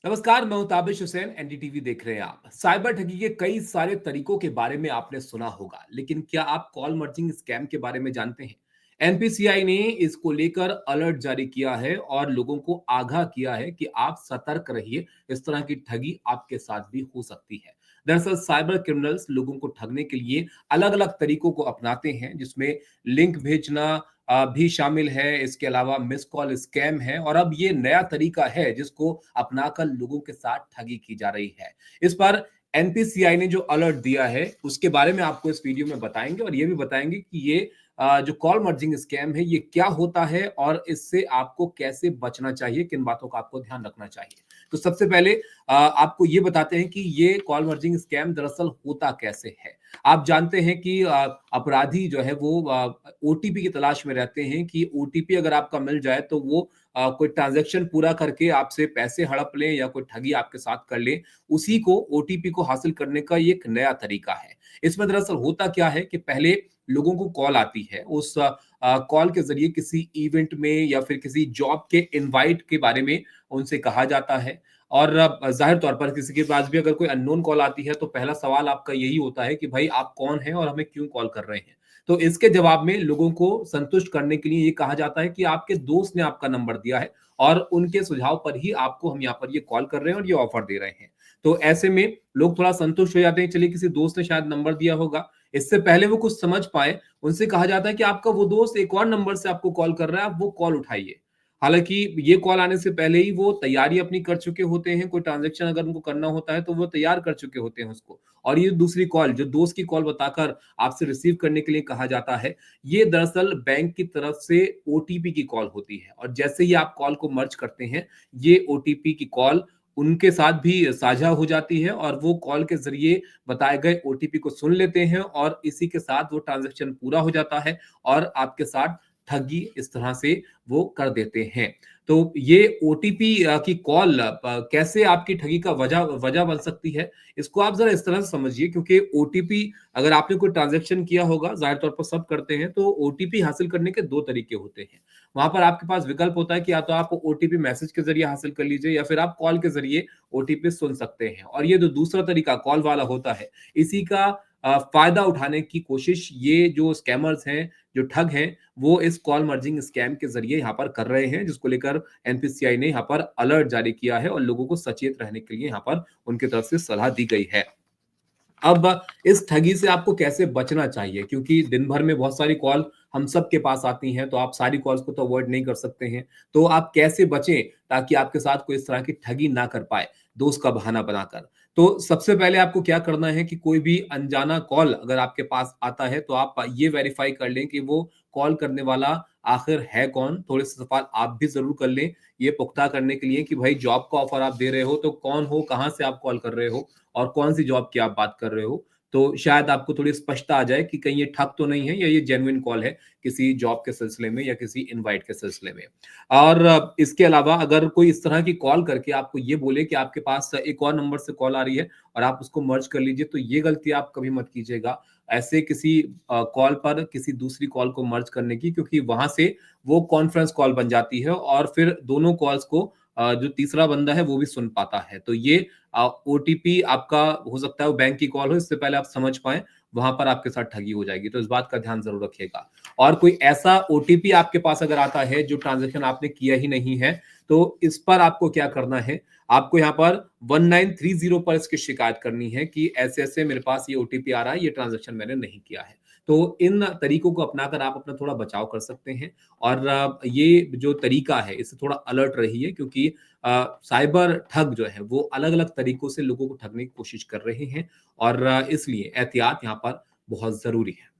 नमस्कार, मैं हूं ताबिश हुसैन। एनडीटीवी देख रहे हैं आप। साइबर ठगी के कई सारे तरीकों के बारे में आपने सुना होगा, लेकिन क्या आप कॉल मर्जिंग स्कैम के बारे में जानते हैं? एनपीसीआई ने इसको लेकर अलर्ट जारी किया है और लोगों को आगाह किया है कि आप सतर्क रहिए, इस तरह की ठगी आपके साथ भी हो सकती है। दरअसल साइबर क्रिमिनल्स लोगों को ठगने के लिए अलग-अलग तरीकों को अपनाते हैं, जिसमें लिंक भेजना भी शामिल है। इसके अलावा मिस कॉल स्कैम है और अब ये नया तरीका है जिसको अपनाकर लोगों के साथ ठगी की जा रही है। इस पर एनपीसीआई ने जो अलर्ट दिया है उसके बारे में आपको इस वीडियो में बताएंगे और ये भी बताएंगे कि ये जो कॉल मर्जिंग स्कैम है ये क्या होता है और इससे आपको कैसे बचना चाहिए, किन बातों का आपको ध्यान रखना चाहिए। तो सबसे पहले आपको ये बताते हैं कि ये कॉल मर्जिंग स्कैम दरअसल होता कैसे है। आप जानते हैं कि अपराधी जो है वो ओटीपी की तलाश में रहते हैं कि ओटीपी अगर आपका मिल जाए तो वो कोई ट्रांजैक्शन पूरा करके आपसे पैसे हड़प लें या कोई ठगी आपके साथ कर लें। उसी को ओटीपी को हासिल करने का ये एक नया तरीका है। इसमें दरअसल होता क्या है कि पहले लोगों को कॉल आती है। उस कॉल के ज़रिए किसी इवेंट में या फिर किसी जॉब के इनवाइट के बारे में उनसे कहा जाता है। और ज़ाहिर तौर पर किसी के पास भी अगर कोई अननोन कॉल आती है तो पहला सवाल आपका यही होता है कि भाई आप कौन हैं और हमें क्यों कॉल कर रहे हैं? तो इसके जवाब में लोगों को संतुष्ट करने के लिए ये कहा जाता है कि आपके दोस्त ने आपका नंबर दिया है और उनके सुझाव पर ही आपको हम यहाँ पर ये कॉल कर रहे हैं और ये ऑफर दे रहे हैं। तो ऐसे में लोग थोड़ा संतुष्ट हो जाते हैं, चलिए किसी दोस्त ने शायद नंबर दिया होगा। इससे पहले वो कुछ समझ पाएँ, उनसे कहा जाता है कि आपका वो दोस्त एक और नंबर से आपको कॉल कर रहा है, आप वो कॉल उठाइए। हालाँकि ये कॉल आने से पहले ही वो तैयारी अपनी कर चुके होते हैं, कोई ट्रांज़ैक्शन अगर उनको करना होता है तो वो तैयार कर चुके होते हैं उसको। और ये दूसरी कॉल जो दोस्त की कॉल बताकर आपसे रिसीव करने के लिए कहा जाता है, ये दरअसल बैंक की तरफ से ओटीपी की कॉल होती है और जैसे ही आप कॉल को मर्ज करते हैं, ये ओटीपी की कॉल उनके साथ भी साझा हो जाती है और वो कॉल के ज़रिए बताए गए ओटीपी को सुन लेते हैं और इसी के साथ वो ट्रांज़ैक्शन पूरा हो जाता है और आपके साथ ठगी इस तरह से वो कर देते हैं। तो ये ओटीपी की कॉल कैसे आपकी ठगी का वजह वजह बन सकती है, इसको आप ज़रा इस तरह से समझिए क्योंकि ओटीपी अगर आपने कोई ट्रांज़ैक्शन किया होगा, ज़ाहिर तौर पर सब करते हैं, तो ओटीपी हासिल करने के 2 तरीके होते हैं। वहाँ पर आपके पास विकल्प होता है कि या तो आप ओटीपी मैसेज के ज़रिए हासिल कर लीजिए या फिर आप कॉल के ज़रिए ओटीपी सुन सकते हैं और ये जो दूसरा तरीका कॉल वाला होता है, इसी का फ़ायदा उठाने की कोशिश ये जो स्कैमर्स हैं, जो ठग हैं, वो इस कॉल मर्जिंग स्कैम के ज़रिए यहाँ पर कर रहे हैं, जिसको लेकर एनपीसीआई ने यहाँ पर अलर्ट जारी किया है और लोगों को सचेत रहने के लिए यहाँ पर उनकी तरफ से सलाह दी गई है। अब इस ठगी से आपको कैसे बचना चाहिए? क्योंकि दिन भर में बहुत सारी कॉल हम सबके पास आती हैं, तो आप सारी कॉल्स को तो अवॉइड नहीं कर सकते हैं। तो आप कैसे बचें ताकि आपके साथ कोई इस तरह की ठगी ना कर पाए, दोस्त का बहाना बनाकर? तो सबसे पहले आपको क्या करना है कि कोई भी अनजाना कॉल अगर आपके पास आता है, तो आप ये वेरीफ़ाई कर लें कि वो कॉल करने वाला आखिर है कौन? थोड़े-से सवाल आप भी ज़रूर कर लें, ये पुख्ता करने के लिए कि भाई जॉब का ऑफ़र आप दे रहे हो, तो कौन हो, कहाँ से आप कॉल कर रहे हो? और कौन-सी जॉब की आप बात कर रहे हो, तो शायद आपको थोड़ी स्पष्टता आ जाए कि कहीं ये ठग तो नहीं है या ये जेन्युइन कॉल है किसी जॉब के सिलसिले में या किसी इनवाइट के सिलसिले में। और इसके अलावा अगर कोई इस तरह की कॉल करके आपको ये बोले कि आपके पास एक और नंबर से कॉल आ रही है और आप उसको मर्ज कर लीजिए, तो ये गलती आप कभी मत कीजिएगा। ऐसे किसी कॉल पर किसी दूसरी कॉल को मर्ज करने की क्योंकि वहाँ से वो कॉन्फ्रेंस कॉल बन जाती है और फिर दोनों कॉल्स को जो तीसरा बंदा है वो भी सुन पाता है। तो ये ओटीपी आपका हो सकता है वो बैंक की कॉल हो, इससे पहले आप समझ पाएँ, वहाँ पर आपके साथ ठगी हो जाएगी। तो इस बात का ध्यान ज़रूर रखिएगा। और कोई ऐसा ओटीपी आपके पास अगर आता है जो ट्रांज़ैक्शन आपने किया ही नहीं है, तो इस पर आपको क्या करना है, आपको यहाँ पर 1930 पर इसकी शिकायत करनी है कि ऐसे-ऐसे मेरे पास ये ओटीपी आ रहा है, ये ट्रांज़ैक्शन मैंने नहीं किया है। तो इन तरीकों को अपनाकर आप अपना थोड़ा बचाव कर सकते हैं और ये जो तरीका है, इससे थोड़ा अलर्ट रहिए क्योंकि साइबर ठग जो है वो अलग-अलग तरीकों से लोगों को ठगने की कोशिश कर रहे हैं और इसलिए एहतियात यहाँ पर बहुत ज़रूरी है।